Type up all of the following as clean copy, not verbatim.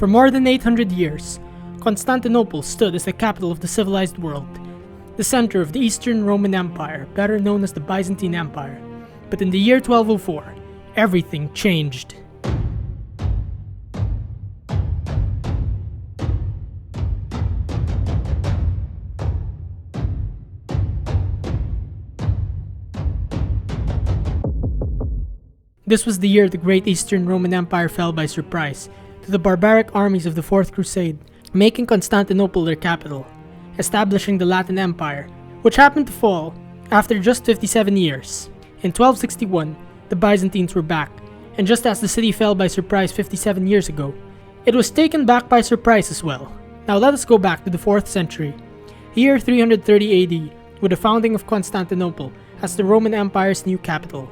For more than 800 years, Constantinople stood as the capital of the civilized world, the center of the Eastern Roman Empire, better known as the Byzantine Empire. But in the year 1204, everything changed. This was the year the great Eastern Roman Empire fell by surprise to the barbaric armies of the Fourth Crusade, making Constantinople their capital, establishing the Latin Empire, which happened to fall after just 57 years. In 1261, the Byzantines were back, and just as the city fell by surprise 57 years ago, it was taken back by surprise as well. Now let us go back to the 4th century, year 330 AD, with the founding of Constantinople as the Roman Empire's new capital.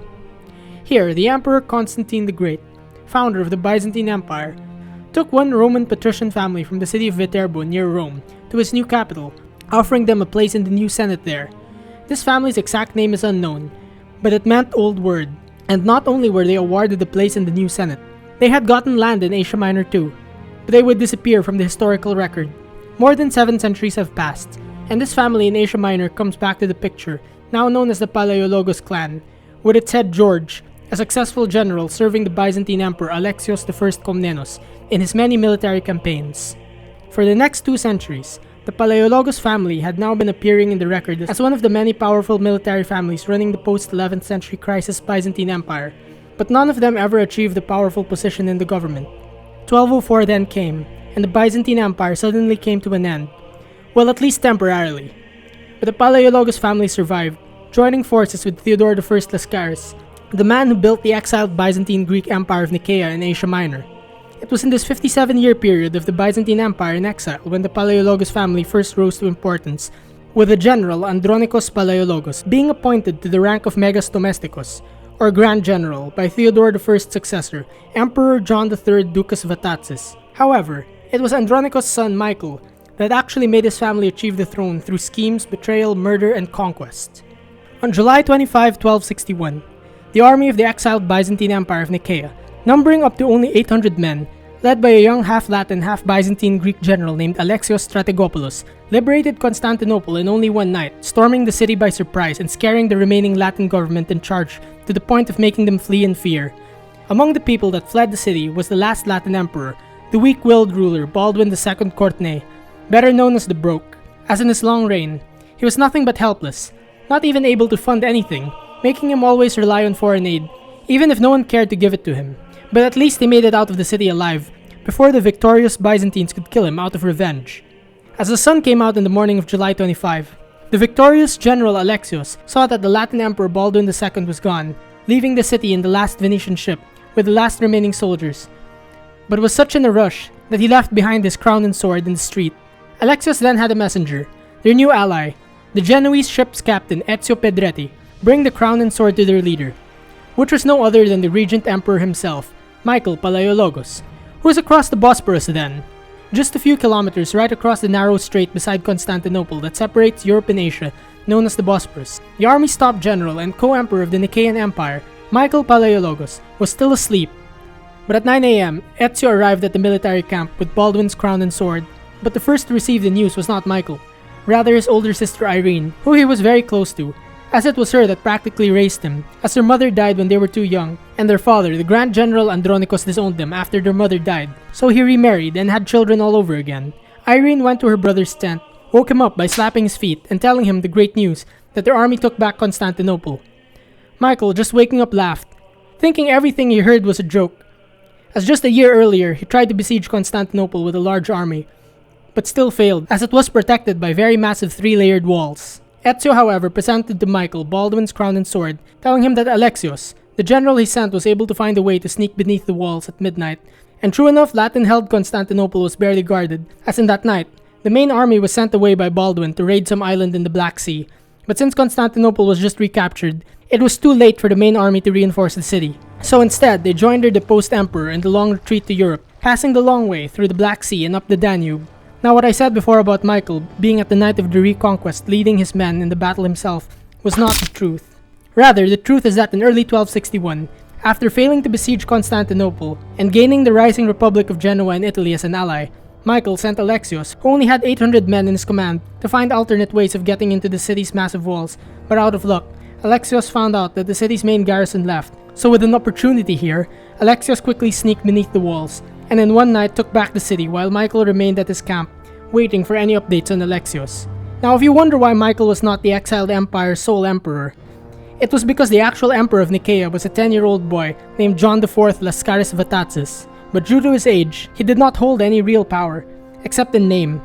Here, the Emperor Constantine the Great, founder of the Byzantine Empire, took one Roman patrician family from the city of Viterbo near Rome to his new capital, offering them a place in the new Senate there. This family's exact name is unknown, but it meant Old Word, and not only were they awarded a place in the new Senate, they had gotten land in Asia Minor too, but they would disappear from the historical record. More than 7 centuries have passed, and this family in Asia Minor comes back to the picture, now known as the Palaiologos clan, with its head George, a successful general serving the Byzantine Emperor Alexios I Komnenos in his many military campaigns. For the next 2 centuries, the Palaiologos family had now been appearing in the record as one of the many powerful military families running the post-11th century crisis Byzantine Empire, but none of them ever achieved a powerful position in the government. 1204 then came, and the Byzantine Empire suddenly came to an end, well, at least temporarily. But the Palaiologos family survived, joining forces with Theodore I Laskaris, the man who built the exiled Byzantine Greek Empire of Nicaea in Asia Minor. It was in this 57-year period of the Byzantine Empire in exile when the Palaiologos family first rose to importance, with the general Andronikos Palaiologos being appointed to the rank of Megas Domestikos, or Grand General, by Theodore I's successor, Emperor John III Ducas Vatatzes. However, it was Andronikos' son Michael that actually made his family achieve the throne through schemes, betrayal, murder, and conquest. On July 25, 1261, the army of the exiled Byzantine Empire of Nicaea, numbering up to only 800 men, led by a young half-Latin, half-Byzantine Greek general named Alexios Strategopoulos, liberated Constantinople in only one night, storming the city by surprise and scaring the remaining Latin government in charge to the point of making them flee in fear. Among the people that fled the city was the last Latin emperor, the weak-willed ruler Baldwin II Courtenay, better known as the Broke. As in his long reign, he was nothing but helpless, not even able to fund anything, making him always rely on foreign aid, even if no one cared to give it to him. But at least he made it out of the city alive, before the victorious Byzantines could kill him out of revenge. As the sun came out in the morning of July 25, the victorious general Alexios saw that the Latin Emperor Baldwin II was gone, leaving the city in the last Venetian ship with the last remaining soldiers, but was such in a rush that he left behind his crown and sword in the street. Alexios then had a messenger, their new ally, the Genoese ship's captain Ezio Pedretti, bring the crown and sword to their leader, which was no other than the regent emperor himself, Michael Palaiologos, who was across the Bosporus then, just a few kilometers right across the narrow strait beside Constantinople that separates Europe and Asia, known as the Bosporus. The army's top general and co-emperor of the Nicaean Empire, Michael Palaiologos, was still asleep. But at 9 a.m., Ezio arrived at the military camp with Baldwin's crown and sword, but the first to receive the news was not Michael, rather his older sister Irene, who he was very close to, as it was her that practically raised him, as their mother died when they were too young, and their father, the Grand General Andronikos, disowned them after their mother died, so he remarried and had children all over again. Irene went to her brother's tent, woke him up by slapping his feet and telling him the great news that their army took back Constantinople. Michael, just waking up, laughed, thinking everything he heard was a joke, as just a year earlier he tried to besiege Constantinople with a large army, but still failed, as it was protected by very massive 3-layered walls. Ezio, however, presented to Michael Baldwin's crown and sword, telling him that Alexios, the general he sent, was able to find a way to sneak beneath the walls at midnight, and true enough, Latin-held Constantinople was barely guarded, as in that night, the main army was sent away by Baldwin to raid some island in the Black Sea, but since Constantinople was just recaptured, it was too late for the main army to reinforce the city. So instead, they joined their deposed emperor in the long retreat to Europe, passing the long way through the Black Sea and up the Danube. Now, what I said before about Michael being at the night of the reconquest leading his men in the battle himself was not the truth. Rather, the truth is that in early 1261, After failing to besiege Constantinople and gaining the rising Republic of Genoa in Italy as an ally, Michael sent Alexios, who only had 800 men in his command, to find alternate ways of getting into the city's massive walls, but out of luck, Alexios found out that the city's main garrison left. So with an opportunity here, Alexios quickly sneaked beneath the walls, and in one night took back the city while Michael remained at his camp, waiting for any updates on Alexios. Now if you wonder why Michael was not the exiled empire's sole emperor, it was because the actual emperor of Nicaea was a 10-year-old boy named John IV Laskaris Vatatzes, but due to his age, he did not hold any real power, except in name,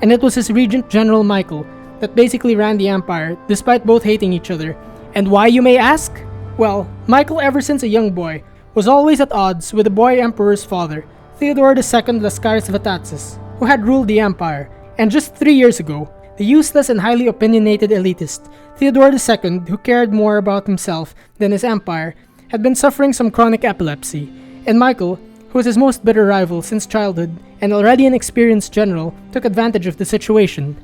and it was his regent General Michael that basically ran the empire despite both hating each other. And why, you may ask? Well, Michael ever since a young boy was always at odds with the boy emperor's father, Theodore II Laskaris Vatatzes, who had ruled the empire, and just 3 years ago, the useless and highly opinionated elitist, Theodore II, who cared more about himself than his empire, had been suffering some chronic epilepsy, and Michael, who was his most bitter rival since childhood and already an experienced general, took advantage of the situation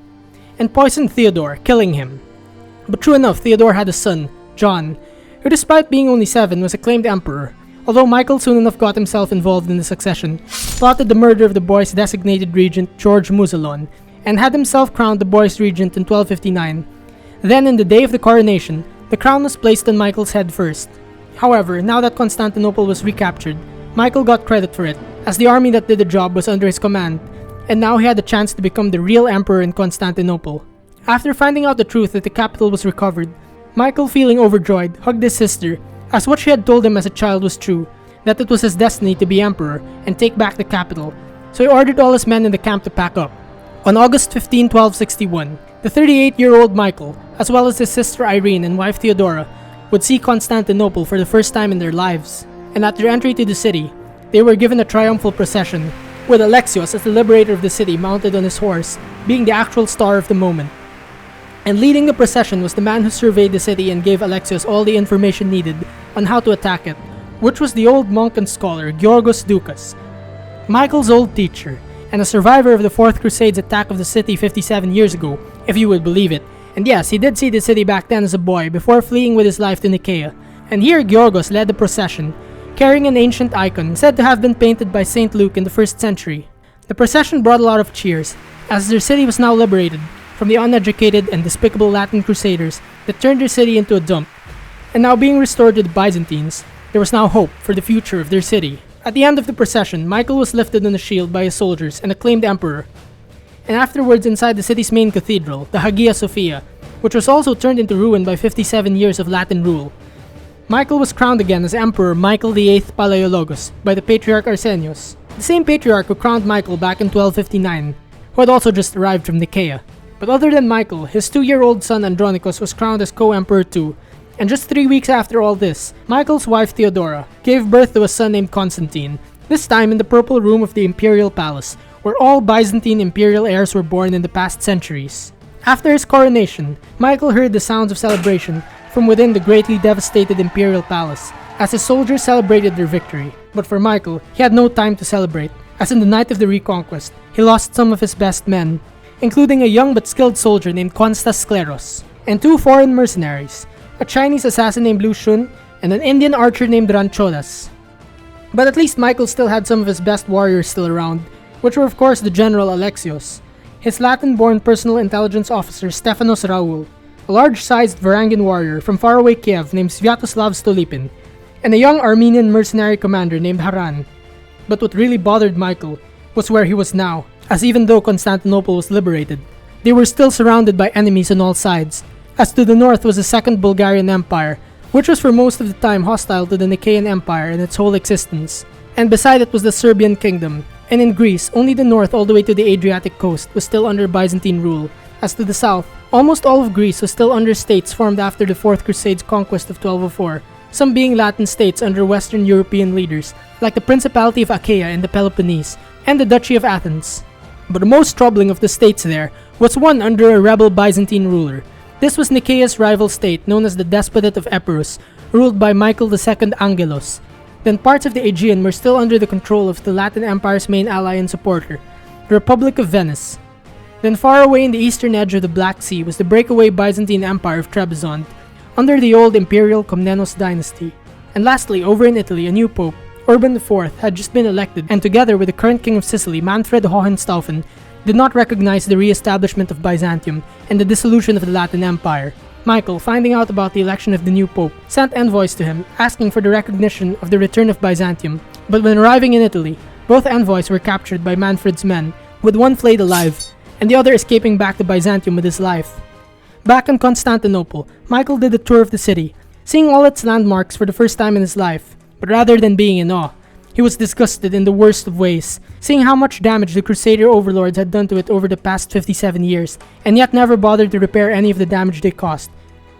and poisoned Theodore, killing him. But true enough, Theodore had a son, John, who despite being only 7 was acclaimed emperor, although Michael soon enough got himself involved in the succession, plotted the murder of the boy's designated regent George Musalon, and had himself crowned the boy's regent in 1259. Then, in the day of the coronation, the crown was placed on Michael's head first. However, now that Constantinople was recaptured, Michael got credit for it, as the army that did the job was under his command, and now he had the chance to become the real emperor in Constantinople. After finding out the truth that the capital was recovered, Michael, feeling overjoyed, hugged his sister, as what she had told him as a child was true, that it was his destiny to be emperor and take back the capital, so he ordered all his men in the camp to pack up. On August 15, 1261, the 38-year-old Michael, as well as his sister Irene and wife Theodora, would see Constantinople for the first time in their lives, and at their entry to the city, they were given a triumphal procession, with Alexios as the liberator of the city mounted on his horse, being the actual star of the moment. And leading the procession was the man who surveyed the city and gave Alexios all the information needed on how to attack it, which was the old monk and scholar Georgos Doukas, Michael's old teacher, and a survivor of the Fourth Crusade's attack of the city 57 years ago, if you would believe it. And yes, he did see the city back then as a boy before fleeing with his life to Nicaea. And here Georgos led the procession, carrying an ancient icon said to have been painted by Saint Luke in the 1st century. The procession brought a lot of cheers, as their city was now liberated from the uneducated and despicable Latin crusaders that turned their city into a dump. And now being restored to the Byzantines, there was now hope for the future of their city. At the end of the procession, Michael was lifted on a shield by his soldiers and acclaimed emperor. And afterwards, inside the city's main cathedral, the Hagia Sophia, which was also turned into ruin by 57 years of Latin rule, Michael was crowned again as Emperor Michael VIII Palaiologos by the Patriarch Arsenios, the same patriarch who crowned Michael back in 1259, who had also just arrived from Nicaea. But other than Michael, his 2-year-old son Andronicus was crowned as co-emperor too, and just 3 weeks after all this, Michael's wife Theodora gave birth to a son named Constantine, this time in the Purple Room of the Imperial Palace, where all Byzantine imperial heirs were born in the past centuries. After his coronation, Michael heard the sounds of celebration from within the greatly devastated Imperial Palace, as his soldiers celebrated their victory. But for Michael, he had no time to celebrate, as in the night of the reconquest, he lost some of his best men, including a young but skilled soldier named Konstas Skleros, and 2 foreign mercenaries, a Chinese assassin named Lu Xun, and an Indian archer named Ranchodas. But at least Michael still had some of his best warriors still around, which were of course the General Alexios, his Latin-born personal intelligence officer Stephanos Raoul, a large-sized Varangian warrior from faraway Kiev named Sviatoslav Stolypin, and a young Armenian mercenary commander named Haran. But what really bothered Michael was where he was now, as even though Constantinople was liberated, they were still surrounded by enemies on all sides, as to the north was the Second Bulgarian Empire, which was for most of the time hostile to the Nicaean Empire and its whole existence, and beside it was the Serbian Kingdom, and in Greece, only the north all the way to the Adriatic coast was still under Byzantine rule. As to the south, almost all of Greece was still under states formed after the Fourth Crusade's conquest of 1204, some being Latin states under Western European leaders, like the Principality of Achaea in the Peloponnese, and the Duchy of Athens. But the most troubling of the states there was one under a rebel Byzantine ruler. This was Nicaea's rival state known as the Despotate of Epirus, ruled by Michael II Angelos. Then parts of the Aegean were still under the control of the Latin Empire's main ally and supporter, the Republic of Venice. Then far away in the eastern edge of the Black Sea was the breakaway Byzantine Empire of Trebizond, under the old Imperial Komnenos Dynasty. And lastly, over in Italy, a new pope, Urban IV, had just been elected, and together with the current king of Sicily, Manfred Hohenstaufen, did not recognize the re-establishment of Byzantium and the dissolution of the Latin Empire. Michael, finding out about the election of the new pope, sent envoys to him, asking for the recognition of the return of Byzantium, but when arriving in Italy, both envoys were captured by Manfred's men, with one flayed alive, and the other escaping back to Byzantium with his life. Back in Constantinople, Michael did a tour of the city, seeing all its landmarks for the first time in his life, but rather than being in awe, he was disgusted in the worst of ways, seeing how much damage the Crusader overlords had done to it over the past 57 years, and yet never bothered to repair any of the damage they caused.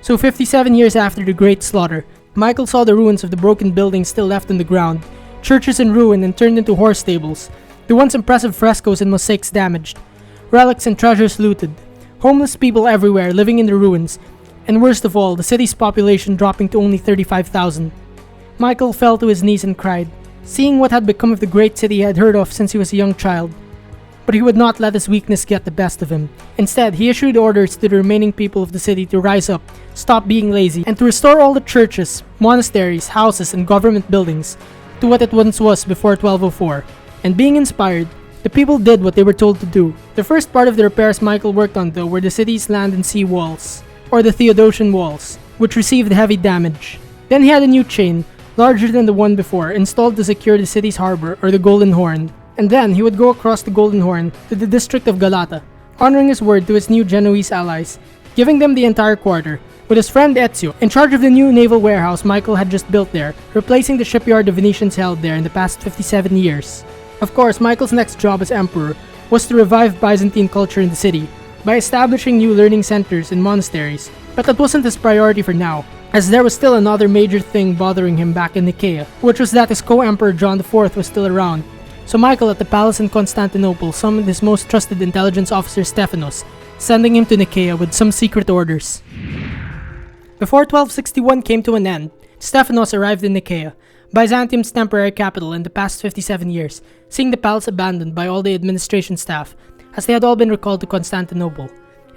So 57 years after the Great Slaughter, Michael saw the ruins of the broken buildings still left on the ground, churches in ruin and turned into horse stables, the once impressive frescoes and mosaics damaged, relics and treasures looted, homeless people everywhere living in the ruins, and worst of all, the city's population dropping to only 35,000. Michael fell to his knees and cried, seeing what had become of the great city he had heard of since he was a young child. But he would not let his weakness get the best of him. Instead, he issued orders to the remaining people of the city to rise up, stop being lazy, and to restore all the churches, monasteries, houses, and government buildings to what it once was before 1204. And being inspired, the people did what they were told to do. The first part of the repairs Michael worked on though were the city's land and sea walls, or the Theodosian walls, which received heavy damage. Then he had a new chain, larger than the one before, installed to secure the city's harbor, or the Golden Horn. And then he would go across the Golden Horn to the district of Galata, honoring his word to his new Genoese allies, giving them the entire quarter, with his friend Ezio in charge of the new naval warehouse Michael had just built there, replacing the shipyard the Venetians held there in the past 57 years. Of course, Michael's next job as emperor was to revive Byzantine culture in the city by establishing new learning centers and monasteries, but that wasn't his priority for now, as there was still another major thing bothering him back in Nicaea, which was that his co-emperor John IV was still around. So Michael at the palace in Constantinople summoned his most trusted intelligence officer Stephanos, sending him to Nicaea with some secret orders. Before 1261 came to an end, Stephanos arrived in Nicaea, Byzantium's temporary capital in the past 57 years, seeing the palace abandoned by all the administration staff, as they had all been recalled to Constantinople.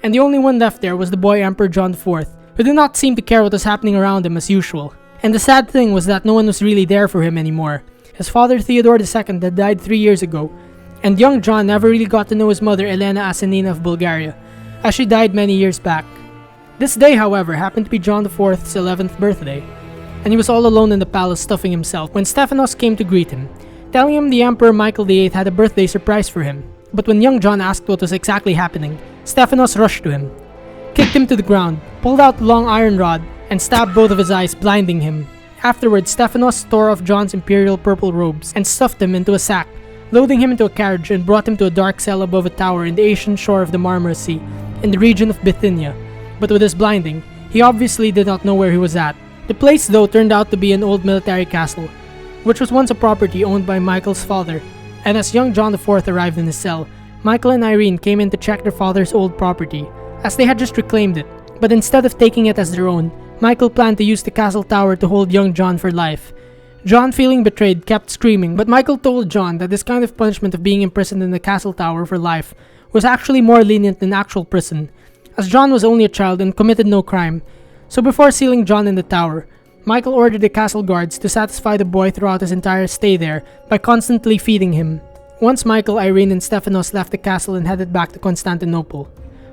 And the only one left there was the boy Emperor John IV, who did not seem to care what was happening around him as usual. And the sad thing was that no one was really there for him anymore. His father Theodore II had died 3 years ago, and young John never really got to know his mother Elena Asenina of Bulgaria, as she died many years back. This day, however, happened to be John IV's 11th birthday, and he was all alone in the palace stuffing himself when Stephanos came to greet him, telling him the Emperor Michael VIII had a birthday surprise for him. But when young John asked what was exactly happening, Stephanos rushed to him, kicked him to the ground, pulled out the long iron rod, and stabbed both of his eyes, blinding him. Afterwards, Stephanos tore off John's imperial purple robes and stuffed him into a sack, loading him into a carriage and brought him to a dark cell above a tower in the Asian shore of the Marmara Sea, in the region of Bithynia. But with his blinding, he obviously did not know where he was at. The place though turned out to be an old military castle, which was once a property owned by Michael's father, and as young John IV arrived in his cell, Michael and Irene came in to check their father's old property, as they had just reclaimed it, but instead of taking it as their own, Michael planned to use the castle tower to hold young John for life. John, feeling betrayed, kept screaming, but Michael told John that this kind of punishment of being imprisoned in the castle tower for life was actually more lenient than actual prison, as John was only a child and committed no crime. So before sealing John in the tower, Michael ordered the castle guards to satisfy the boy throughout his entire stay there by constantly feeding him. Once Michael, Irene, and Stephanos left the castle and headed back to Constantinople,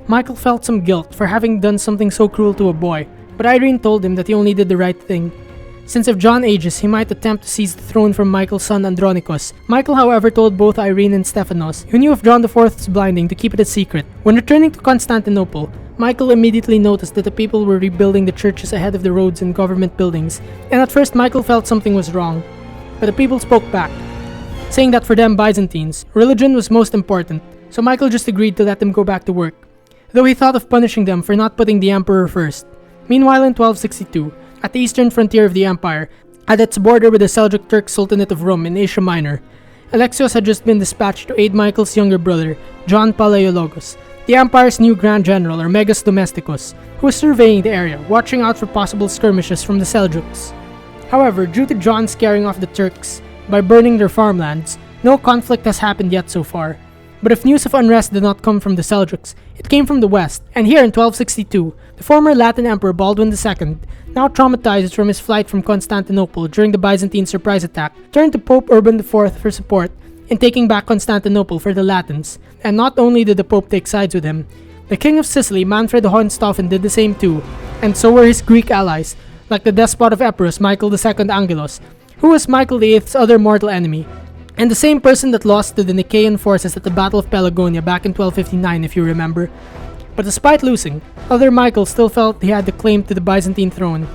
Michael felt some guilt for having done something so cruel to a boy, but Irene told him that he only did the right thing, since if John ages, he might attempt to seize the throne from Michael's son Andronicus. Michael, however, told both Irene and Stephanos, who knew of John IV's blinding, to keep it a secret. When returning to Constantinople, Michael immediately noticed that the people were rebuilding the churches ahead of the roads and government buildings, and at first Michael felt something was wrong, but the people spoke back, saying that for them Byzantines, religion was most important, so Michael just agreed to let them go back to work, though he thought of punishing them for not putting the emperor first. Meanwhile, in 1262, at the eastern frontier of the empire, at its border with the Seljuk Turks Sultanate of Rome in Asia Minor, Alexios had just been dispatched to aid Michael's younger brother, John Palaiologos, the empire's new Grand General or Megas Domesticus, who was surveying the area, watching out for possible skirmishes from the Seljuks. However, due to John scaring off the Turks by burning their farmlands, no conflict has happened yet so far. But if news of unrest did not come from the Seljuks, it came from the west, and here in 1262, the former Latin Emperor Baldwin II, now traumatized from his flight from Constantinople during the Byzantine surprise attack, turned to Pope Urban IV for support in taking back Constantinople for the Latins. And not only did the Pope take sides with him, the King of Sicily, Manfred Hohenstaufen, did the same too, and so were his Greek allies, like the despot of Epirus, Michael II Angelos, who was Michael VIII's other mortal enemy, and the same person that lost to the Nicaean forces at the Battle of Pelagonia back in 1259 if you remember. But despite losing, other Michael still felt he had the claim to the Byzantine throne.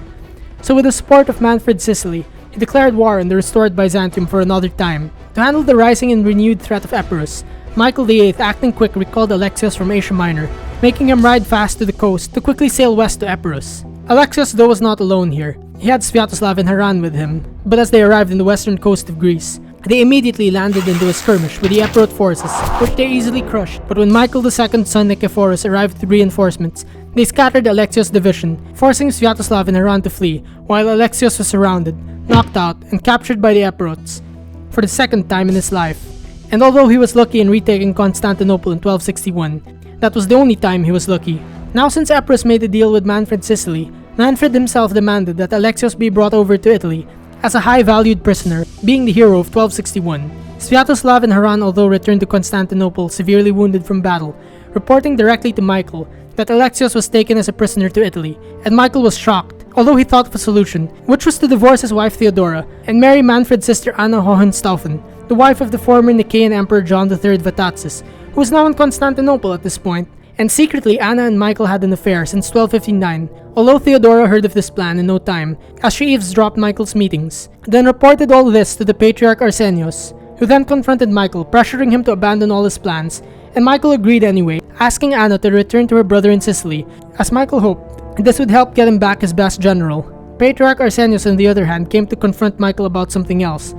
So with the support of Manfred Sicily, he declared war on the restored Byzantium for another time. To handle the rising and renewed threat of Epirus, Michael VIII, acting quick, recalled Alexios from Asia Minor, making him ride fast to the coast to quickly sail west to Epirus. Alexios though was not alone here. He had Sviatoslav and Haran with him, but as they arrived in the western coast of Greece, they immediately landed into a skirmish with the Epirot forces, which they easily crushed. But when Michael II's son Nicephorus arrived with reinforcements, they scattered Alexios' division, forcing Sviatoslav and Haran to flee, while Alexios was surrounded, knocked out, and captured by the Epirots for the second time in his life. And although he was lucky in retaking Constantinople in 1261, that was the only time he was lucky. Now since Epirus made a deal with Manfred Sicily, Manfred himself demanded that Alexios be brought over to Italy as a high-valued prisoner, being the hero of 1261. Sviatoslav and Haran although returned to Constantinople severely wounded from battle, reporting directly to Michael that Alexios was taken as a prisoner to Italy, and Michael was shocked, although he thought of a solution, which was to divorce his wife Theodora and marry Manfred's sister Anna Hohenstaufen, the wife of the former Nicaean Emperor John III Vatatzes, who was now in Constantinople at this point. And secretly, Anna and Michael had an affair since 1259, although Theodora heard of this plan in no time, as she eavesdropped Michael's meetings, then reported all this to the Patriarch Arsenios, who then confronted Michael, pressuring him to abandon all his plans, and Michael agreed anyway, asking Anna to return to her brother in Sicily, as Michael hoped this would help get him back his best general. Patriarch Arsenios, on the other hand, came to confront Michael about something else,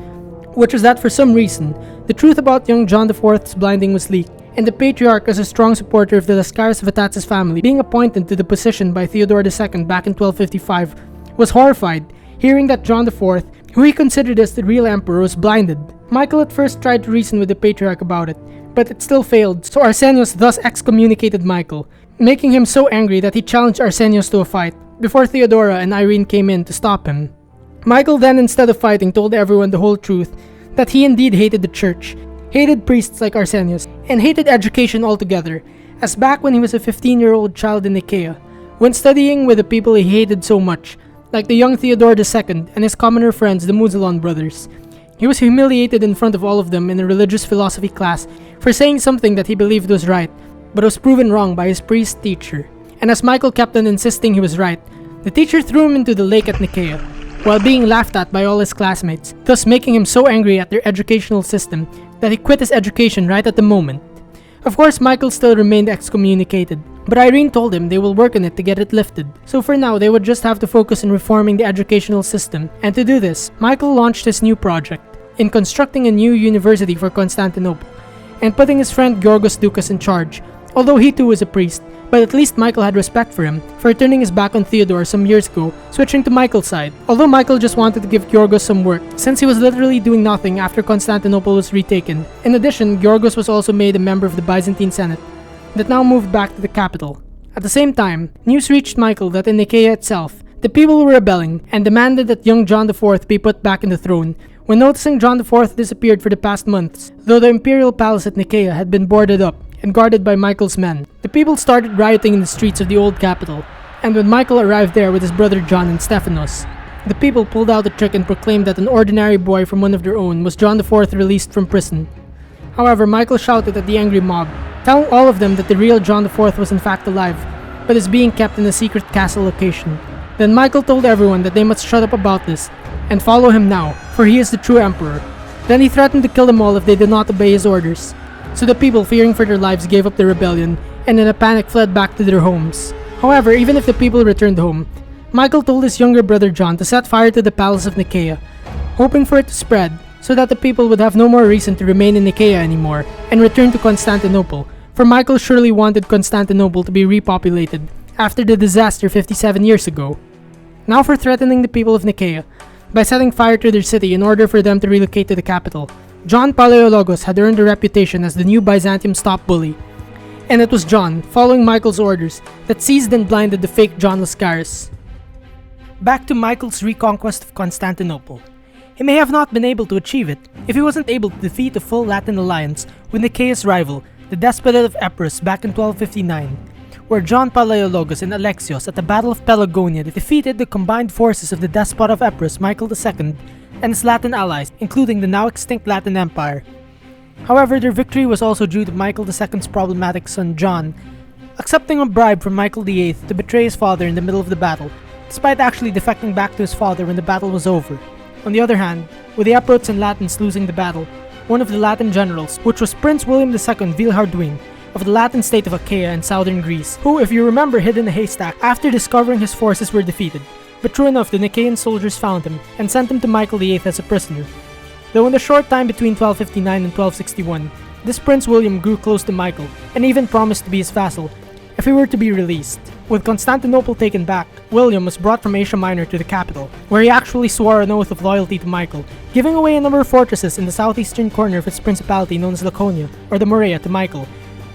which was that for some reason, the truth about young John IV's blinding was leaked, and the Patriarch, as a strong supporter of the Laskaris Vatatzes family being appointed to the position by Theodore II back in 1255, was horrified, hearing that John IV, who he considered as the real emperor, was blinded. Michael at first tried to reason with the Patriarch about it, but it still failed, so Arsenios thus excommunicated Michael, making him so angry that he challenged Arsenios to a fight, before Theodora and Irene came in to stop him. Michael then, instead of fighting, told everyone the whole truth, that he indeed hated the church, hated priests like Arsenios, and hated education altogether, as back when he was a 15-year-old child in Nicaea, when studying with the people he hated so much, like the young Theodore II and his commoner friends the Muzelon brothers, he was humiliated in front of all of them in a religious philosophy class for saying something that he believed was right, but was proven wrong by his priest teacher. And as Michael kept on insisting he was right, the teacher threw him into the lake at Nicaea, while being laughed at by all his classmates, thus making him so angry at their educational system that he quit his education right at the moment. Of course, Michael still remained excommunicated, but Irene told him they will work on it to get it lifted, so for now they would just have to focus on reforming the educational system, and to do this, Michael launched his new project, in constructing a new university for Constantinople, and putting his friend Georgos Doukas in charge, although he too was a priest, but at least Michael had respect for him for turning his back on Theodore some years ago, switching to Michael's side, although Michael just wanted to give Georgos some work, since he was literally doing nothing after Constantinople was retaken. In addition, Georgos was also made a member of the Byzantine Senate, that now moved back to the capital. At the same time, news reached Michael that in Nicaea itself, the people were rebelling and demanded that young John IV be put back in the throne, when noticing John IV disappeared for the past months, though the Imperial palace at Nicaea had been boarded up and guarded by Michael's men. The people started rioting in the streets of the old capital, and when Michael arrived there with his brother John and Stephanos, the people pulled out a trick and proclaimed that an ordinary boy from one of their own was John IV released from prison. However, Michael shouted at the angry mob, telling all of them that the real John IV was in fact alive, but is being kept in a secret castle location. Then Michael told everyone that they must shut up about this, and follow him now, for he is the true emperor. Then he threatened to kill them all if they did not obey his orders. So the people, fearing for their lives, gave up the rebellion, and in a panic fled back to their homes. However, even if the people returned home, Michael told his younger brother John to set fire to the palace of Nicaea, hoping for it to spread, so that the people would have no more reason to remain in Nicaea anymore, and return to Constantinople, for Michael surely wanted Constantinople to be repopulated, after the disaster 57 years ago. Now for threatening the people of Nicaea, by setting fire to their city in order for them to relocate to the capital, John Palaiologos had earned a reputation as the new Byzantium's top bully, and it was John, following Michael's orders, that seized and blinded the fake John Laskaris. Back to Michael's reconquest of Constantinople. He may have not been able to achieve it if he wasn't able to defeat a full Latin alliance with Nicaea's rival, the Despotate of Epirus, back in 1259, where John Palaiologos and Alexios at the Battle of Pelagonia defeated the combined forces of the Despot of Epirus, Michael II, and his Latin allies, including the now extinct Latin Empire. However, their victory was also due to Michael II's problematic son John accepting a bribe from Michael VIII to betray his father in the middle of the battle, despite actually defecting back to his father when the battle was over. On the other hand, with the Epirots and Latins losing the battle, one of the Latin generals, which was Prince William II Villehardouin of the Latin state of Achaea in southern Greece, who, if you remember, hid in a haystack after discovering his forces were defeated, but true enough, the Nicaean soldiers found him and sent him to Michael VIII as a prisoner. Though in the short time between 1259 and 1261, this Prince William grew close to Michael and even promised to be his vassal if he were to be released. With Constantinople taken back, William was brought from Asia Minor to the capital, where he actually swore an oath of loyalty to Michael, giving away a number of fortresses in the southeastern corner of its principality known as Laconia, or the Morea, to Michael.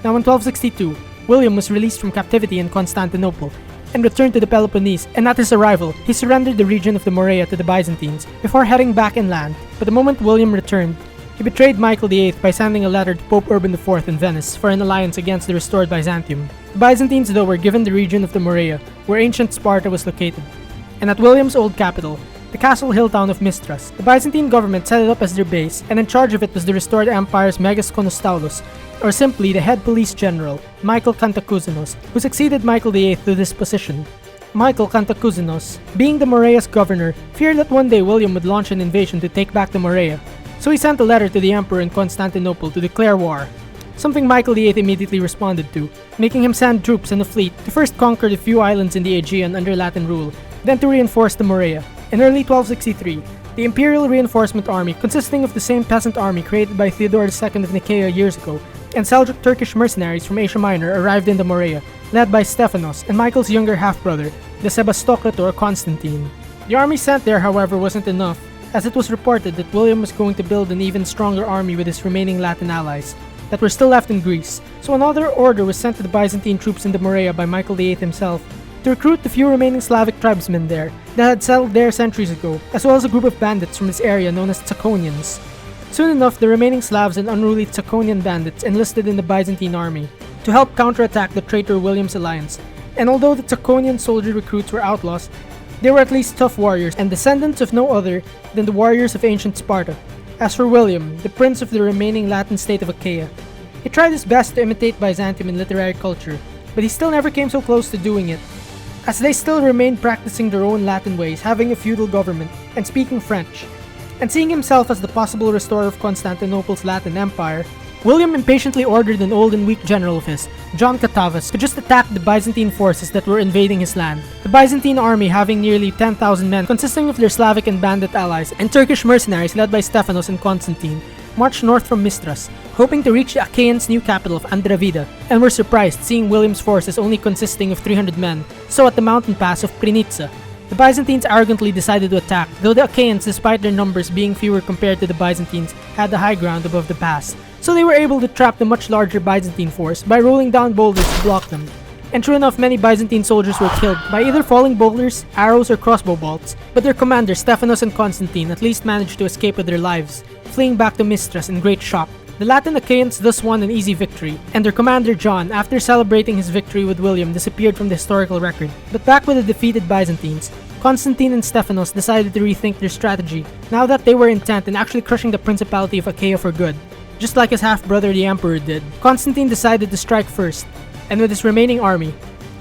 Now in 1262, William was released from captivity in Constantinople and returned to the Peloponnese, and at his arrival, he surrendered the region of the Morea to the Byzantines before heading back inland. But the moment William returned, he betrayed Michael VIII by sending a letter to Pope Urban IV in Venice for an alliance against the restored Byzantium. The Byzantines, though, were given the region of the Morea, where ancient Sparta was located, and at William's old capital, the castle hill town of Mistras. The Byzantine government set it up as their base, and in charge of it was the restored empire's Megas Konostaulos, or simply the head police general, Michael Cantacuzenos, who succeeded Michael VIII to this position. Michael Cantacuzenos, being the Morea's governor, feared that one day William would launch an invasion to take back the Morea, so he sent a letter to the emperor in Constantinople to declare war, something Michael VIII immediately responded to, making him send troops and a fleet to first conquer the few islands in the Aegean under Latin rule, then to reinforce the Morea. In early 1263, the Imperial reinforcement army, consisting of the same peasant army created by Theodore II of Nicaea years ago, and Seljuk Turkish mercenaries from Asia Minor arrived in the Morea, led by Stephanos and Michael's younger half-brother, the Sebastocrator or Constantine. The army sent there, however, wasn't enough, as it was reported that William was going to build an even stronger army with his remaining Latin allies that were still left in Greece, so another order was sent to the Byzantine troops in the Morea by Michael VIII himself to recruit the few remaining Slavic tribesmen there that had settled there centuries ago, as well as a group of bandits from this area known as Tsakonians. Soon enough, the remaining Slavs and unruly Tsakonian bandits enlisted in the Byzantine army to help counterattack the traitor William's alliance, and although the Tsakonian soldier recruits were outlaws, they were at least tough warriors and descendants of no other than the warriors of ancient Sparta. As for William, the prince of the remaining Latin state of Achaea, he tried his best to imitate Byzantium in literary culture, but he still never came so close to doing it, as they still remained practicing their own Latin ways, having a feudal government, and speaking French. And seeing himself as the possible restorer of Constantinople's Latin Empire, William impatiently ordered an old and weak general of his, John Catavus, to just attack the Byzantine forces that were invading his land. The Byzantine army, having nearly 10,000 men consisting of their Slavic and bandit allies and Turkish mercenaries led by Stephanos and Constantine, marched north from Mistras, hoping to reach the Achaeans' new capital of Andravida, and were surprised seeing William's forces only consisting of 300 men, so at the mountain pass of Prinitsa. The Byzantines arrogantly decided to attack, though the Achaeans, despite their numbers being fewer compared to the Byzantines, had the high ground above the pass, so they were able to trap the much larger Byzantine force by rolling down boulders to block them. And true enough, many Byzantine soldiers were killed by either falling boulders, arrows, or crossbow bolts, but their commanders Stephanos and Constantine at least managed to escape with their lives, fleeing back to Mistras in great shock. The Latin Achaeans thus won an easy victory, and their commander John, after celebrating his victory with William, disappeared from the historical record. But back with the defeated Byzantines, Constantine and Stephanos decided to rethink their strategy, now that they were intent in actually crushing the Principality of Achaea for good. Just like his half-brother the Emperor did, Constantine decided to strike first, and with his remaining army,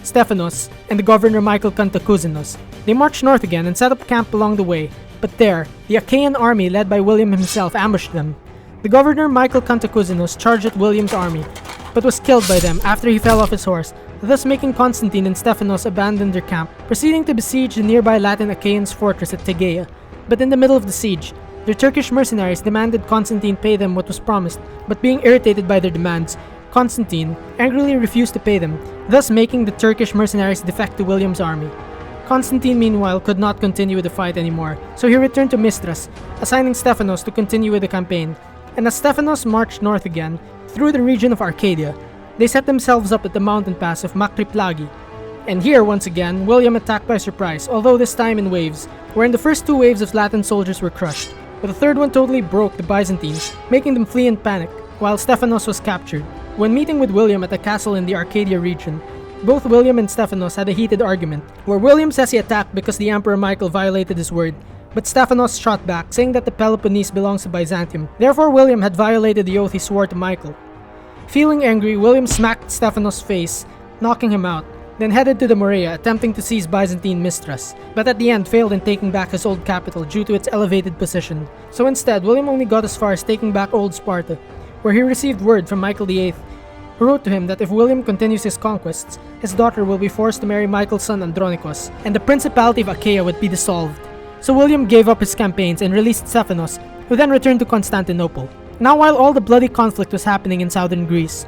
Stephanos and the governor Michael Cantacuzenos, they marched north again and set up camp along the way. But there, the Achaean army led by William himself ambushed them. The governor Michael Cantacuzenos charged at William's army, but was killed by them after he fell off his horse, thus making Constantine and Stephanos abandon their camp, proceeding to besiege the nearby Latin Achaeans' fortress at Tegea. But in the middle of the siege, their Turkish mercenaries demanded Constantine pay them what was promised, but being irritated by their demands, Constantine angrily refused to pay them, thus making the Turkish mercenaries defect to William's army. Constantine, meanwhile, could not continue with the fight anymore, so he returned to Mistras, assigning Stephanos to continue with the campaign, and as Stephanos marched north again, through the region of Arcadia, they set themselves up at the mountain pass of Makriplagi. And here, once again, William attacked by surprise, although this time in waves, wherein the first 2 waves of Latin soldiers were crushed, but the third one totally broke the Byzantines, making them flee in panic, while Stephanos was captured. When meeting with William at a castle in the Arcadia region, both William and Stephanos had a heated argument, where William says he attacked because the Emperor Michael violated his word, but Stephanos shot back, saying that the Peloponnese belongs to Byzantium. Therefore, William had violated the oath he swore to Michael. Feeling angry, William smacked Stephanos' face, knocking him out, then headed to the Morea, attempting to seize Byzantine Mistras, but at the end failed in taking back his old capital due to its elevated position. So instead, William only got as far as taking back Old Sparta, where he received word from Michael VIII, who wrote to him that if William continues his conquests, his daughter will be forced to marry Michael's son Andronicus, and the Principality of Achaea would be dissolved. So William gave up his campaigns and released Stephanos, who then returned to Constantinople. Now while all the bloody conflict was happening in southern Greece,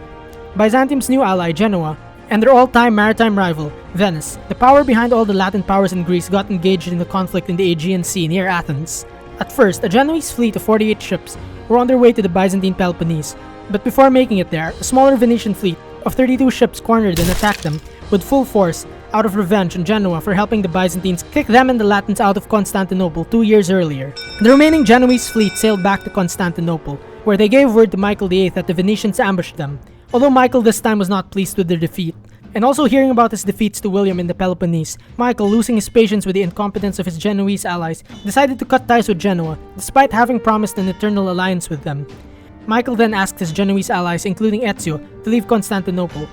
Byzantium's new ally Genoa, and their all-time maritime rival, Venice, the power behind all the Latin powers in Greece, got engaged in the conflict in the Aegean Sea near Athens. At first, a Genoese fleet of 48 ships were on their way to the Byzantine Peloponnese, but before making it there, a smaller Venetian fleet of 32 ships cornered and attacked them with full force out of revenge on Genoa for helping the Byzantines kick them and the Latins out of Constantinople 2 years earlier. The remaining Genoese fleet sailed back to Constantinople, where they gave word to Michael VIII that the Venetians ambushed them, although Michael this time was not pleased with their defeat. And also hearing about his defeats to William in the Peloponnese, Michael, losing his patience with the incompetence of his Genoese allies, decided to cut ties with Genoa, despite having promised an eternal alliance with them. Michael then asked his Genoese allies, including Ezio, to leave Constantinople,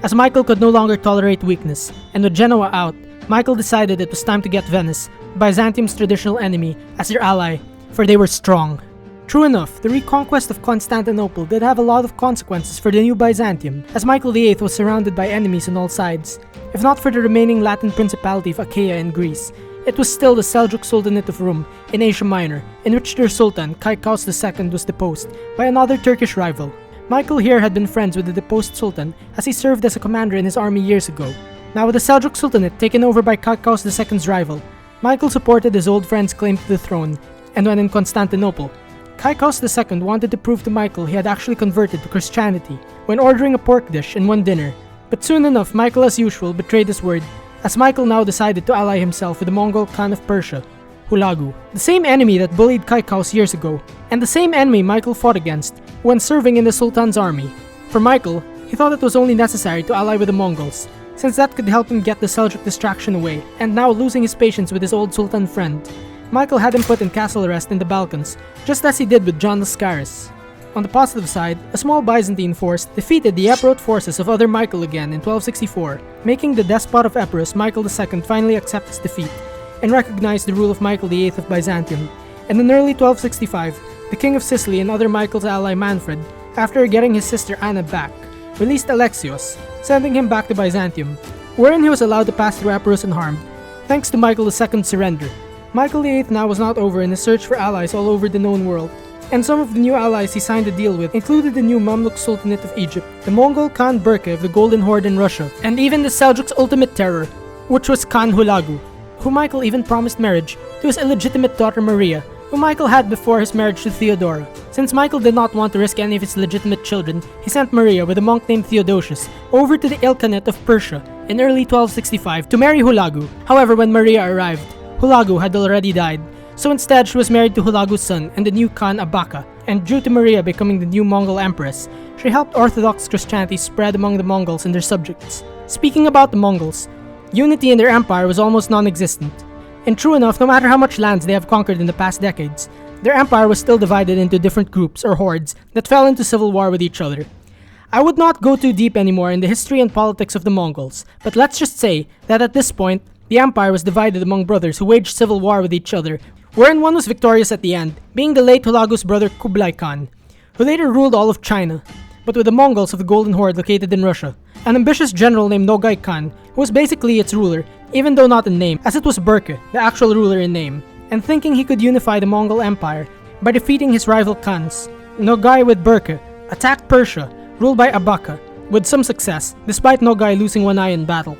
as Michael could no longer tolerate weakness, and with Genoa out, Michael decided it was time to get Venice, Byzantium's traditional enemy, as their ally, for they were strong. True enough, the reconquest of Constantinople did have a lot of consequences for the new Byzantium, as Michael VIII was surrounded by enemies on all sides. If not for the remaining Latin principality of Achaea in Greece, it was still the Seljuk Sultanate of Rum in Asia Minor, in which their Sultan, Kaikous II, was deposed by another Turkish rival. Michael here had been friends with the deposed Sultan, as he served as a commander in his army years ago. Now with the Seljuk Sultanate taken over by Kaikous II's rival, Michael supported his old friend's claim to the throne, and when in Constantinople, Kaikous II wanted to prove to Michael he had actually converted to Christianity when ordering a pork dish in one dinner, but soon enough Michael as usual betrayed his word, as Michael now decided to ally himself with the Mongol Khan of Persia, Hulagu, the same enemy that bullied Kaikous years ago, and the same enemy Michael fought against when serving in the Sultan's army. For Michael, he thought it was only necessary to ally with the Mongols, since that could help him get the Seljuk distraction away, and now losing his patience with his old Sultan friend, Michael had him put in castle arrest in the Balkans, just as he did with John Laskaris. On the positive side, a small Byzantine force defeated the Epirot forces of other Michael again in 1264, making the despot of Epirus, Michael II, finally accept his defeat and recognize the rule of Michael VIII of Byzantium. And in early 1265, the King of Sicily and other Michael's ally Manfred, after getting his sister Anna back, released Alexios, sending him back to Byzantium, wherein he was allowed to pass through Epirus unharmed, thanks to Michael II's surrender. Michael VIII now was not over in his search for allies all over the known world, and some of the new allies he signed a deal with included the new Mamluk Sultanate of Egypt, the Mongol Khan Berke of the Golden Horde in Russia, and even the Seljuk's ultimate terror, which was Khan Hulagu, who Michael even promised marriage to his illegitimate daughter Maria, who Michael had before his marriage to Theodora. Since Michael did not want to risk any of his legitimate children, he sent Maria with a monk named Theodosius over to the Ilkhanate of Persia in early 1265 to marry Hulagu. However, when Maria arrived, Hulagu had already died, so instead she was married to Hulagu's son and the new Khan Abaka, and due to Maria becoming the new Mongol empress, she helped Orthodox Christianity spread among the Mongols and their subjects. Speaking about the Mongols, unity in their empire was almost non-existent. And true enough, no matter how much lands they have conquered in the past decades, their empire was still divided into different groups or hordes that fell into civil war with each other. I would not go too deep anymore in the history and politics of the Mongols, but let's just say that at this point, the empire was divided among brothers who waged civil war with each other, wherein one was victorious at the end, being the late Hulagu's brother Kublai Khan, who later ruled all of China, but with the Mongols of the Golden Horde located in Russia, an ambitious general named Nogai Khan, who was basically its ruler, even though not in name, as it was Berke, the actual ruler in name, and thinking he could unify the Mongol Empire by defeating his rival Khans, Nogai with Berke attacked Persia, ruled by Abaka, with some success, despite Nogai losing one eye in battle.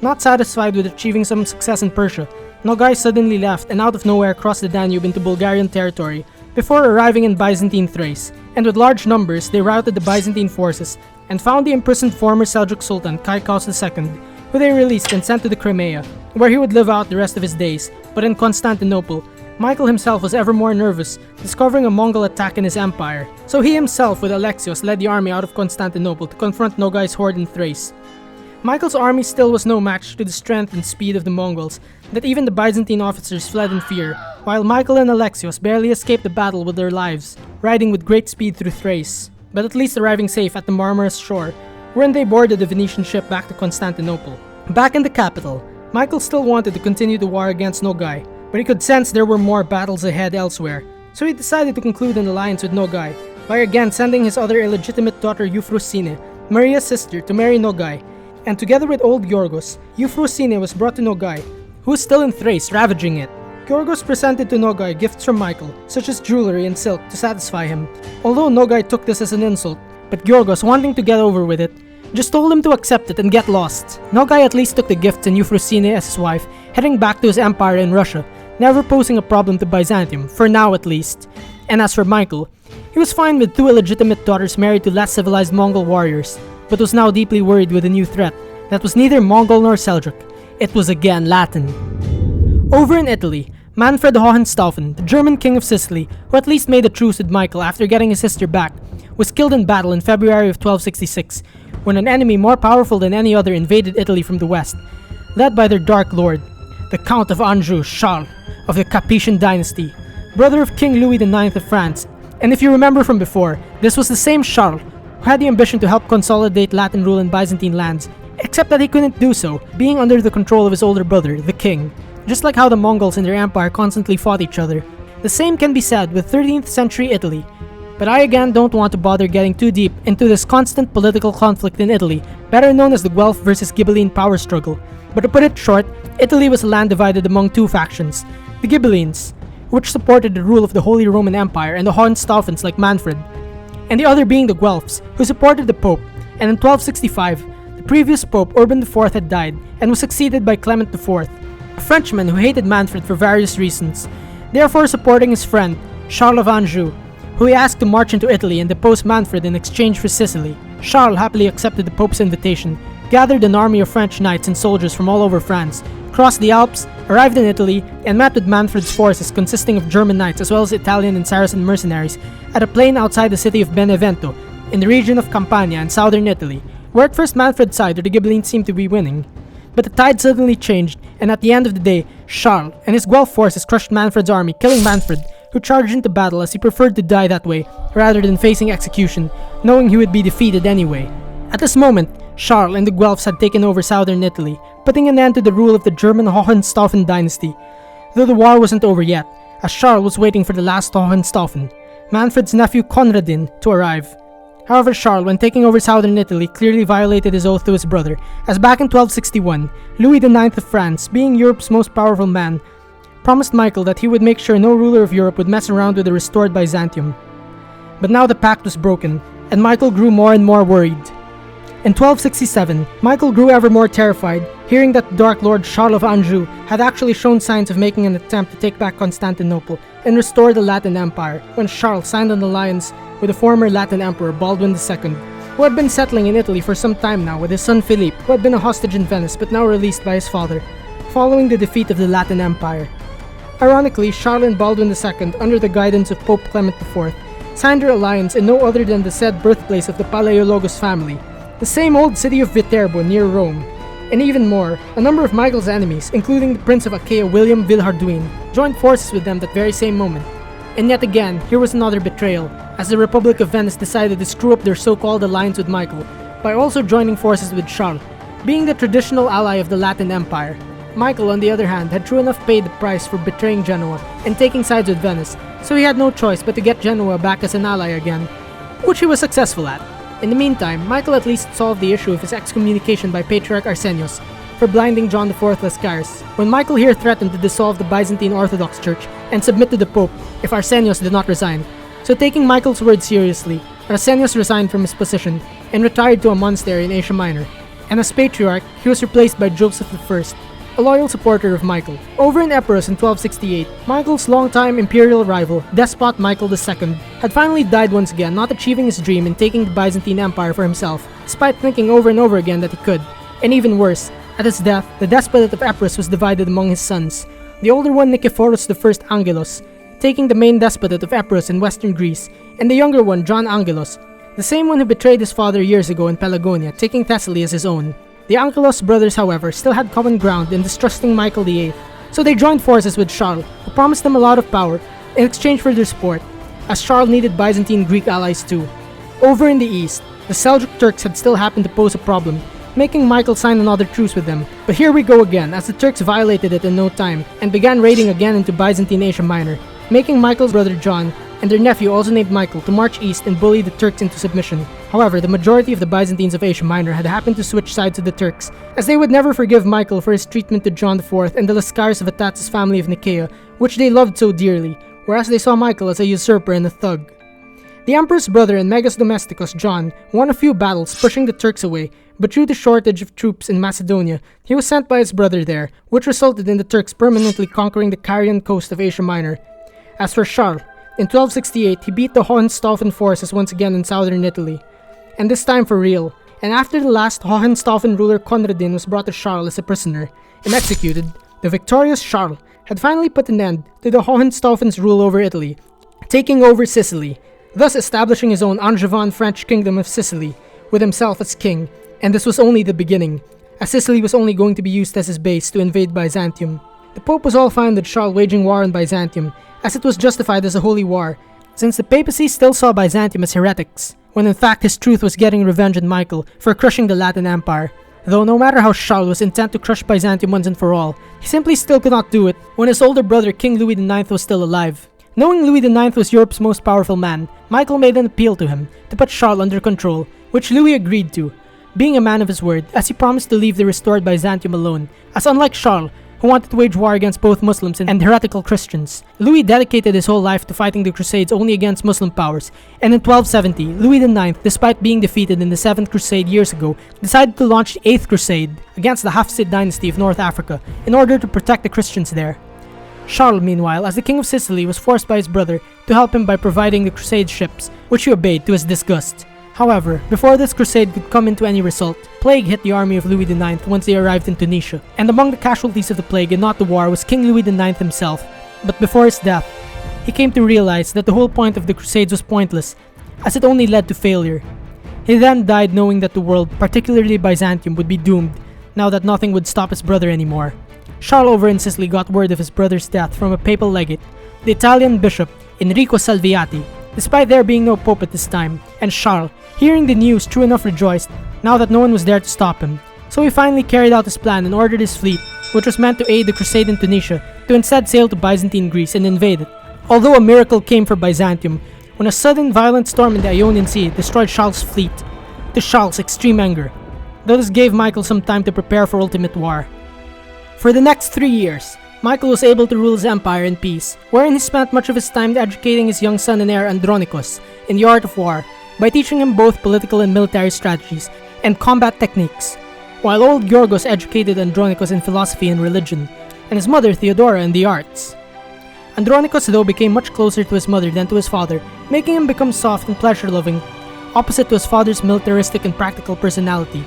Not satisfied with achieving some success in Persia, Nogai suddenly left and out of nowhere crossed the Danube into Bulgarian territory before arriving in Byzantine Thrace and with large numbers they routed the Byzantine forces and found the imprisoned former Seljuk Sultan Kaikous II, who they released and sent to the Crimea, where he would live out the rest of his days. But in Constantinople, Michael himself was ever more nervous, discovering a Mongol attack in his empire, so he himself with Alexios led the army out of Constantinople to confront Nogai's horde in Thrace. Michael's army still was no match to the strength and speed of the Mongols, that even the Byzantine officers fled in fear, while Michael and Alexios barely escaped the battle with their lives, riding with great speed through Thrace, but at least arriving safe at the Marmaris shore, wherein they boarded the Venetian ship back to Constantinople. Back in the capital, Michael still wanted to continue the war against Nogai, but he could sense there were more battles ahead elsewhere, so he decided to conclude an alliance with Nogai, by again sending his other illegitimate daughter Euphrosyne, Maria's sister, to marry Nogai, and together with old Giorgos, Euphrosyne was brought to Nogai, who was still in Thrace, ravaging it. Giorgos presented to Nogai gifts from Michael, such as jewelry and silk, to satisfy him, although Nogai took this as an insult, but Giorgos, wanting to get over with it, just told him to accept it and get lost. Nogai at least took the gifts and Euphrosyne as his wife, heading back to his empire in Russia, never posing a problem to Byzantium, for now at least. And as for Michael, he was fine with two illegitimate daughters married to less civilized Mongol warriors, but was now deeply worried with a new threat that was neither Mongol nor Seljuk. It was again Latin. Over in Italy, Manfred Hohenstaufen, the German king of Sicily, who at least made a truce with Michael after getting his sister back, was killed in battle in February of 1266, when an enemy more powerful than any other invaded Italy from the west, led by their Dark Lord, the Count of Anjou, Charles, of the Capetian Dynasty, brother of King Louis IX of France. And if you remember from before, this was the same Charles who had the ambition to help consolidate Latin rule in Byzantine lands, except that he couldn't do so, being under the control of his older brother, the king. Just like how the Mongols in their empire constantly fought each other, the same can be said with 13th century Italy. But I again don't want to bother getting too deep into this constant political conflict in Italy, better known as the Guelph versus Ghibelline power struggle. But to put it short, Italy was a land divided among two factions, the Ghibellines, which supported the rule of the Holy Roman Empire and the Hohenstaufens like Manfred, and the other being the Guelphs, who supported the Pope, and in 1265, the previous Pope Urban IV had died and was succeeded by Clement IV, a Frenchman who hated Manfred for various reasons, therefore supporting his friend, Charles of Anjou, who he asked to march into Italy and depose Manfred in exchange for Sicily. Charles happily accepted the Pope's invitation, gathered an army of French knights and soldiers from all over France, crossed the Alps, arrived in Italy, and met with Manfred's forces consisting of German knights as well as Italian and Saracen mercenaries at a plain outside the city of Benevento, in the region of Campania in southern Italy, where at first Manfred's side or the Ghibellines seemed to be winning. But the tide suddenly changed, and at the end of the day, Charles and his Guelph forces crushed Manfred's army, killing Manfred, who charged into battle as he preferred to die that way rather than facing execution, knowing he would be defeated anyway. At this moment, Charles and the Guelphs had taken over southern Italy, putting an end to the rule of the German Hohenstaufen dynasty, though the war wasn't over yet, as Charles was waiting for the last Hohenstaufen, Manfred's nephew Conradin, to arrive. However, Charles, when taking over southern Italy, clearly violated his oath to his brother, as back in 1261, Louis IX of France, being Europe's most powerful man, promised Michael that he would make sure no ruler of Europe would mess around with the restored Byzantium. But now the pact was broken, and Michael grew more and more worried. In 1267, Michael grew ever more terrified, hearing that the Dark Lord Charles of Anjou had actually shown signs of making an attempt to take back Constantinople and restore the Latin Empire, when Charles signed an alliance with the former Latin Emperor Baldwin II, who had been settling in Italy for some time now with his son Philippe, who had been a hostage in Venice but now released by his father, following the defeat of the Latin Empire. Ironically, Charles and Baldwin II, under the guidance of Pope Clement IV, signed their alliance in no other than the said birthplace of the Palaiologos family, the same old city of Viterbo near Rome. And even more, a number of Michael's enemies, including the Prince of Achaea William Villehardouin, joined forces with them that very same moment. And yet again, here was another betrayal, as the Republic of Venice decided to screw up their so-called alliance with Michael by also joining forces with Charles, being the traditional ally of the Latin Empire. Michael, on the other hand, had true enough paid the price for betraying Genoa and taking sides with Venice, so he had no choice but to get Genoa back as an ally again, which he was successful at. In the meantime, Michael at least solved the issue of his excommunication by Patriarch Arsenios for blinding John IV Laskaris, when Michael here threatened to dissolve the Byzantine Orthodox Church and submit to the Pope if Arsenios did not resign. So taking Michael's word seriously, Arsenios resigned from his position and retired to a monastery in Asia Minor, and as Patriarch, he was replaced by Joseph I, a loyal supporter of Michael. Over in Epirus in 1268, Michael's longtime imperial rival, despot Michael II, had finally died once again, not achieving his dream in taking the Byzantine Empire for himself, despite thinking over and over again that he could. And even worse, at his death, the despotate of Epirus was divided among his sons. The older one, Nicephorus I Angelos, taking the main despotate of Epirus in western Greece, and the younger one, John Angelos, the same one who betrayed his father years ago in Pelagonia, taking Thessaly as his own. The Angelos brothers, however, still had common ground in distrusting Michael VIII, so they joined forces with Charles, who promised them a lot of power in exchange for their support, as Charles needed Byzantine Greek allies too. Over in the east, the Seljuk Turks had still happened to pose a problem, making Michael sign another truce with them. But here we go again, as the Turks violated it in no time and began raiding again into Byzantine Asia Minor, making Michael's brother John and their nephew, also named Michael, to march east and bully the Turks into submission. However, the majority of the Byzantines of Asia Minor had happened to switch sides with the Turks, as they would never forgive Michael for his treatment to John IV and the Laskaris of Atatz's family of Nicaea, which they loved so dearly, whereas they saw Michael as a usurper and a thug. The emperor's brother and Megas Domesticus, John, won a few battles pushing the Turks away, but due to shortage of troops in Macedonia, he was sent by his brother there, which resulted in the Turks permanently conquering the Carian coast of Asia Minor. As for Charles, in 1268, he beat the Hohenstaufen forces once again in southern Italy, and this time for real. And after the last Hohenstaufen ruler Conradin was brought to Charles as a prisoner and executed, the victorious Charles had finally put an end to the Hohenstaufen's rule over Italy, taking over Sicily, thus establishing his own Angevin French kingdom of Sicily, with himself as king. And this was only the beginning, as Sicily was only going to be used as his base to invade Byzantium. The Pope was all fine with Charles waging war on Byzantium, as it was justified as a holy war, since the papacy still saw Byzantium as heretics, when in fact his truth was getting revenge on Michael for crushing the Latin Empire. Though no matter how Charles was intent to crush Byzantium once and for all, he simply still could not do it when his older brother King Louis IX was still alive. Knowing Louis IX was Europe's most powerful man, Michael made an appeal to him to put Charles under control, which Louis agreed to, being a man of his word, as he promised to leave the restored Byzantium alone, as unlike Charles, who wanted to wage war against both Muslims and heretical Christians, Louis dedicated his whole life to fighting the Crusades only against Muslim powers, and in 1270, Louis IX, despite being defeated in the 7th Crusade years ago, decided to launch the 8th Crusade against the Hafsid dynasty of North Africa in order to protect the Christians there. Charles, meanwhile, as the king of Sicily, was forced by his brother to help him by providing the Crusade ships, which he obeyed to his disgust. However, before this crusade could come into any result, plague hit the army of Louis IX once they arrived in Tunisia, and among the casualties of the plague and not the war was King Louis IX himself. But before his death, he came to realize that the whole point of the Crusades was pointless, as it only led to failure. He then died knowing that the world, particularly Byzantium, would be doomed, now that nothing would stop his brother anymore. Charles over in Sicily got word of his brother's death from a papal legate, the Italian bishop Enrico Salviati, despite there being no pope at this time, and Charles, hearing the news, true enough rejoiced, now that no one was there to stop him. So he finally carried out his plan and ordered his fleet, which was meant to aid the crusade in Tunisia, to instead sail to Byzantine Greece and invade it. Although a miracle came for Byzantium, when a sudden violent storm in the Ionian Sea destroyed Charles' fleet, to Charles' extreme anger, though this gave Michael some time to prepare for ultimate war. For the next 3 years, Michael was able to rule his empire in peace, wherein he spent much of his time educating his young son and heir Andronicus in the art of war, by teaching him both political and military strategies and combat techniques, while old Yorgos educated Andronicus in philosophy and religion, and his mother Theodora in the arts. Andronicus though became much closer to his mother than to his father, making him become soft and pleasure-loving, opposite to his father's militaristic and practical personality.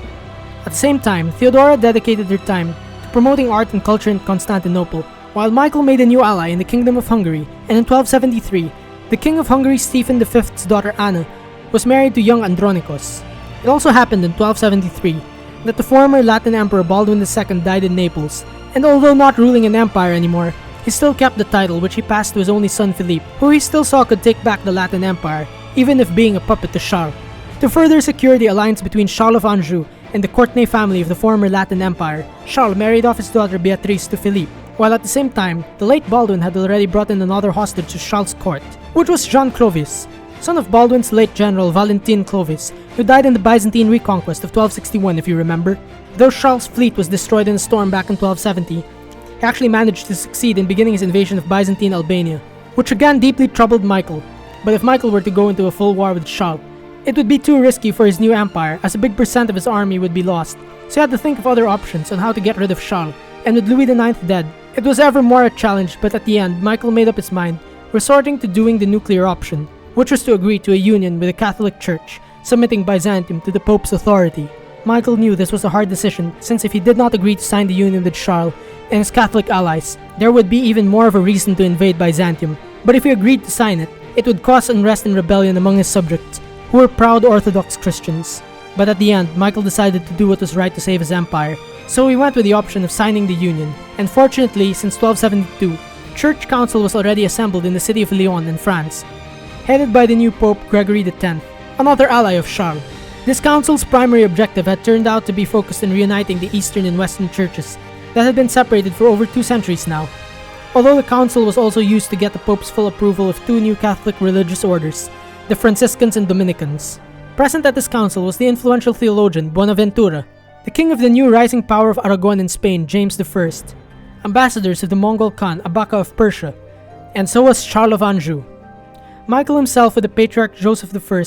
At the same time, Theodora dedicated her time to promoting art and culture in Constantinople, while Michael made a new ally in the Kingdom of Hungary, and in 1273, the King of Hungary Stephen V's daughter Anna was married to young Andronicus. It also happened in 1273 that the former Latin Emperor Baldwin II died in Naples, and although not ruling an empire anymore, he still kept the title which he passed to his only son Philippe, who he still saw could take back the Latin Empire, even if being a puppet to Charles. To further secure the alliance between Charles of Anjou and the Courtenay family of the former Latin Empire, Charles married off his daughter Beatrice to Philippe, while at the same time, the late Baldwin had already brought in another hostage to Charles' court, which was Jean Clovis, son of Baldwin's late general Valentin Clovis, who died in the Byzantine reconquest of 1261 if you remember. Though Charles' fleet was destroyed in a storm back in 1270, he actually managed to succeed in beginning his invasion of Byzantine Albania, which again deeply troubled Michael. But if Michael were to go into a full war with Charles, it would be too risky for his new empire, as a big percent of his army would be lost, so he had to think of other options on how to get rid of Charles, and with Louis IX dead, it was ever more a challenge, but at the end, Michael made up his mind, resorting to doing the nuclear option, which was to agree to a union with the Catholic Church, submitting Byzantium to the Pope's authority. Michael knew this was a hard decision, since if he did not agree to sign the union with Charles and his Catholic allies, there would be even more of a reason to invade Byzantium. But if he agreed to sign it, it would cause unrest and rebellion among his subjects, who were proud Orthodox Christians. But at the end, Michael decided to do what was right to save his empire, so he went with the option of signing the union. And fortunately, since 1272, Church Council was already assembled in the city of Lyon in France, headed by the new Pope Gregory X, another ally of Charles. This council's primary objective had turned out to be focused on reuniting the Eastern and Western churches that had been separated for over 2 centuries now. Although the council was also used to get the Pope's full approval of 2 new Catholic religious orders, the Franciscans and Dominicans. Present at this council was the influential theologian Bonaventura, the king of the new rising power of Aragon in Spain, James I, ambassadors of the Mongol Khan Abaka of Persia, and so was Charles of Anjou. Michael himself with the Patriarch Joseph I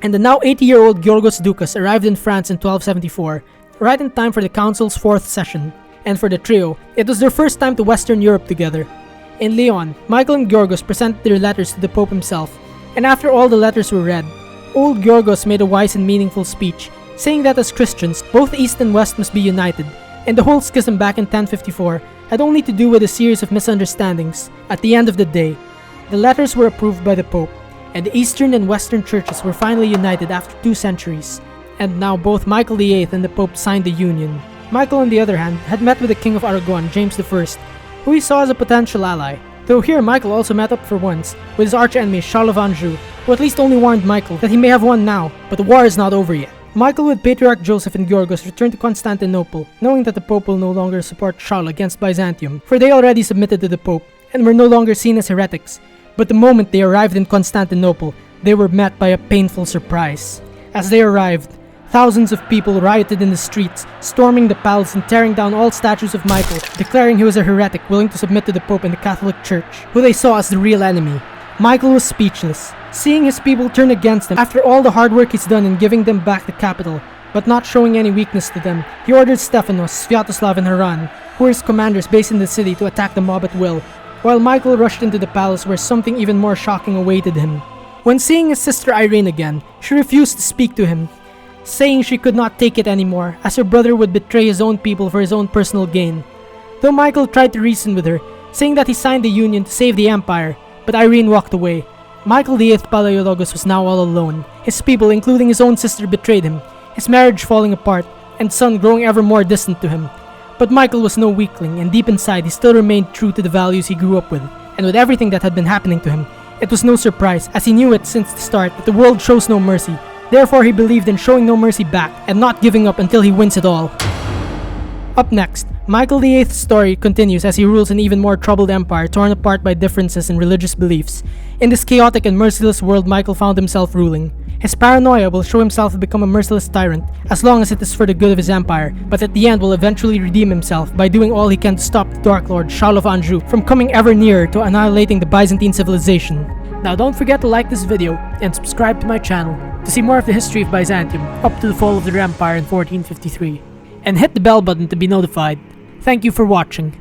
and the now 80-year-old Georgos Doukas arrived in France in 1274, right in time for the council's 4th session. And for the trio, it was their first time to Western Europe together. In Lyon, Michael and Georgos presented their letters to the Pope himself, and after all the letters were read, old Georgos made a wise and meaningful speech, saying that as Christians, both East and West must be united, and the whole schism back in 1054 had only to do with a series of misunderstandings. At the end of the day, the letters were approved by the Pope, and the Eastern and Western churches were finally united after 2 centuries. And now both Michael VIII and the Pope signed the union. Michael, on the other hand, had met with the King of Aragon, James I, who he saw as a potential ally. Though here Michael also met up for once with his arch-enemy Charles of Anjou, who at least only warned Michael that he may have won now, but the war is not over yet. Michael with Patriarch Joseph and Georgos returned to Constantinople, knowing that the Pope will no longer support Charles against Byzantium, for they already submitted to the Pope and were no longer seen as heretics. But the moment they arrived in Constantinople, they were met by a painful surprise. As they arrived, thousands of people rioted in the streets, storming the palace and tearing down all statues of Michael, declaring he was a heretic willing to submit to the Pope and the Catholic Church, who they saw as the real enemy. Michael was speechless, seeing his people turn against him after all the hard work he's done in giving them back the capital, but not showing any weakness to them. He ordered Stephanos, Sviatoslav, and Haran, who were his commanders based in the city, to attack the mob at will, while Michael rushed into the palace where something even more shocking awaited him. When seeing his sister Irene again, she refused to speak to him, saying she could not take it anymore, as her brother would betray his own people for his own personal gain. Though Michael tried to reason with her, saying that he signed the union to save the empire, but Irene walked away. Michael VIII Palaiologos was now all alone. His people, including his own sister, betrayed him, his marriage falling apart, and son growing ever more distant to him. But Michael was no weakling, and deep inside he still remained true to the values he grew up with, and with everything that had been happening to him, it was no surprise, as he knew it since the start that the world shows no mercy. Therefore he believed in showing no mercy back, and not giving up until he wins it all. Up next, Michael VIII's story continues as he rules an even more troubled empire torn apart by differences in religious beliefs. In this chaotic and merciless world Michael found himself ruling. His paranoia will show himself to become a merciless tyrant as long as it is for the good of his empire, but at the end will eventually redeem himself by doing all he can to stop the Dark Lord Charles of Anjou from coming ever nearer to annihilating the Byzantine civilization. Now don't forget to like this video and subscribe to my channel to see more of the history of Byzantium up to the fall of their empire in 1453. And hit the bell button to be notified. Thank you for watching.